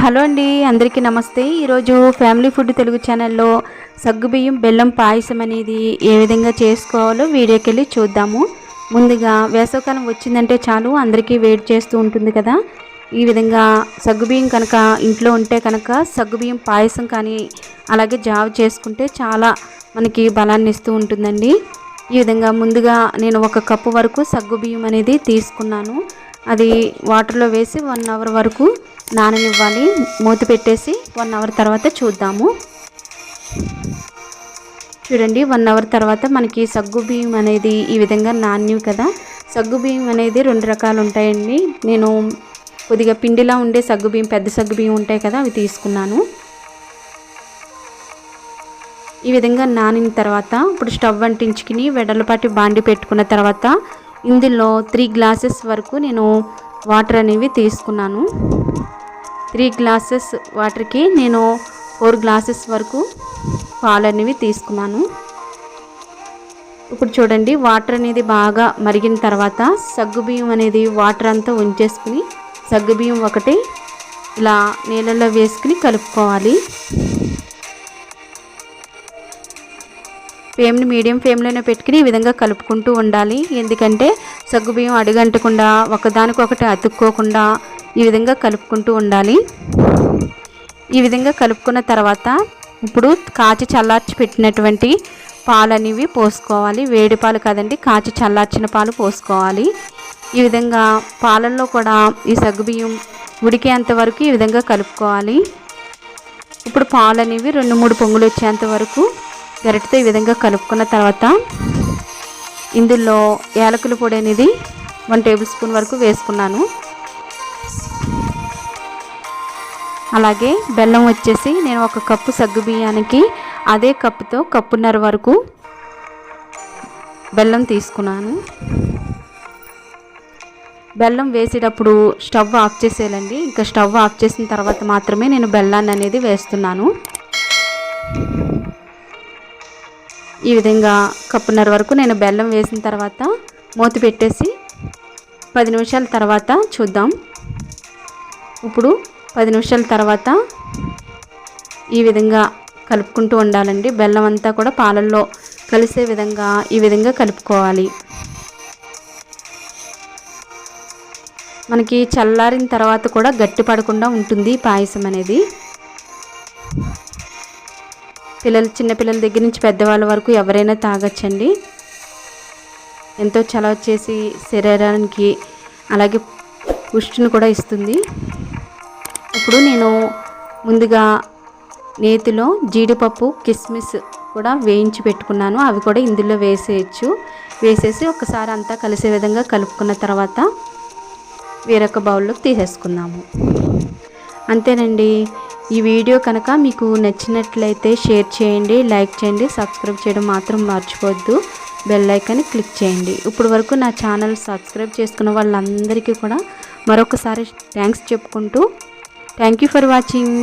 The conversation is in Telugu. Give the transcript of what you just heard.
హలో అండి, అందరికీ నమస్తే. ఈరోజు ఫ్యామిలీ ఫుడ్ తెలుగు ఛానల్లో సగ్గుబియ్యం బెల్లం పాయసం అనేది ఏ విధంగా చేసుకోవాలో వీడియోకి వెళ్ళి చూద్దాము. ముందుగా వేసవికాలం వచ్చిందంటే చాలు అందరికీ వేడి చేస్తూ ఉంటుంది కదా. ఈ విధంగా సగ్గుబియ్యం కనుక ఇంట్లో ఉంటే కనుక సగ్గుబియ్యం పాయసం కానీ అలాగే జావ చేసుకుంటే చాలా మనకి బలాన్ని ఇస్తూ ఉంటుందండి. ఈ విధంగా ముందుగా నేను 1 కప్పు వరకు సగ్గుబియ్యం అనేది తీసుకున్నాను. అది వాటర్లో వేసి 1 అవర్ వరకు నాననివ్వాలి. మూత పెట్టేసి 1 అవర్ తర్వాత చూద్దాము. చూడండి, 1 అవర్ తర్వాత మనకి సగ్గుబియ్యం అనేది ఈ విధంగా నానివి కదా. సగ్గుబియ్యం అనేది 2 రకాలు ఉంటాయండి. నేను కొద్దిగా పిండిలా ఉండే సగ్గుబియ్యం, పెద్ద సగ్గుబియ్యం ఉంటాయి కదా, అవి తీసుకున్నాను. ఈ విధంగా నానిన తర్వాత ఇప్పుడు స్టవ్ అంటించుకుని వెడల్పాటి బాండి పెట్టుకున్న తర్వాత ఇందులో 3 గ్లాసెస్ వరకు నేను వాటర్ అనేవి తీసుకున్నాను. 3 గ్లాసెస్ వాటర్కి నేను 4 గ్లాసెస్ వరకు పాలు అనేవి తీసుకున్నాను. ఇప్పుడు చూడండి, వాటర్ అనేది బాగా మరిగిన తర్వాత సగ్గుబియ్యం అనేది వాటర్ అంతా ఉంచేసుకుని సగ్గుబియ్యం ఒకటి ఇలా నీళ్ళల్లో వేసుకుని కలుపుకోవాలి. ఫ్లేమ్ని మీడియం ఫ్లేమ్లోనే పెట్టుకుని ఈ విధంగా కలుపుకుంటూ ఉండాలి. ఎందుకంటే సగ్గుబియ్యం అడుగంటకుండా ఒకదానికొకటి అతుక్కోకుండా ఈ విధంగా కలుపుకుంటూ ఉండాలి. ఈ విధంగా కలుపుకున్న తర్వాత ఇప్పుడు కాచి చల్లార్చి పెట్టినటువంటి పాలు అనేవి పోసుకోవాలి. వేడి పాలు కాదండి, కాచి చల్లార్చిన పాలు పోసుకోవాలి. ఈ విధంగా పాలల్లో కూడా ఈ సగ్గుబియ్యం ఉడికేంత వరకు ఈ విధంగా కలుపుకోవాలి. ఇప్పుడు పాలు అనేవి 2-3 పొంగులు వచ్చేంత వరకు గరిటతో ఈ విధంగా కలుపుకున్న తర్వాత ఇందులో యాలకుల పొడి అనేది 1 టేబుల్ స్పూన్ వరకు వేసుకున్నాను. అలాగే బెల్లం వచ్చేసి నేను 1 కప్పు సగ్గుబియ్యానికి అదే కప్పుతో 1.5 కప్పు వరకు బెల్లం తీసుకున్నాను. బెల్లం వేసేటప్పుడు స్టవ్ ఆఫ్ చేసేయాలండి. ఇంకా స్టవ్ ఆఫ్ చేసిన తర్వాత మాత్రమే నేను బెల్లాన్ని అనేది వేస్తున్నాను. ఈ విధంగా 1.5 కప్పు వరకు నేను బెల్లం వేసిన తర్వాత మూత పెట్టేసి 10 నిమిషాల తర్వాత చూద్దాం. ఇప్పుడు 10 నిమిషాల తర్వాత ఈ విధంగా కలుపుకుంటూ ఉండాలండి. బెల్లం అంతా కూడా పాలల్లో కలిసే విధంగా ఈ విధంగా కలుపుకోవాలి. మనకి చల్లారిన తర్వాత కూడా గట్టి పడకుండా ఉంటుంది పాయసం అనేది. చిన్నపిల్లల దగ్గర నుంచి పెద్దవాళ్ళ వరకు ఎవరైనా తాగొచ్చండి. ఎంతో చలవ చేసి శరీరానికి అలాగే పుష్టిని కూడా ఇస్తుంది. ఇప్పుడు నేను ముందుగా నేతిలో జీడిపప్పు, కిస్మిస్ కూడా వేయించి పెట్టుకున్నాను. అవి కూడా ఇందులో వేసేసి ఒకసారి అంతా కలిసే విధంగా కలుపుకున్న తర్వాత వేరొక బౌల్లోకి తీసేసుకుందాము. అంతేనండి. ఈ వీడియో కనుక మీకు నచ్చినట్లయితే షేర్ చేయండి, లైక్ చేయండి, సబ్స్క్రైబ్ చేయడం మాత్రం మర్చిపోవద్దు. బెల్ ఐకాన్ని క్లిక్ చేయండి. ఇప్పుడు వరకు నా ఛానల్ సబ్స్క్రైబ్ చేసుకున్న వాళ్ళందరికీ కూడా మరొకసారి థ్యాంక్స్ చెప్పుకుంటూ థ్యాంక్ యూ ఫర్ వాచింగ్.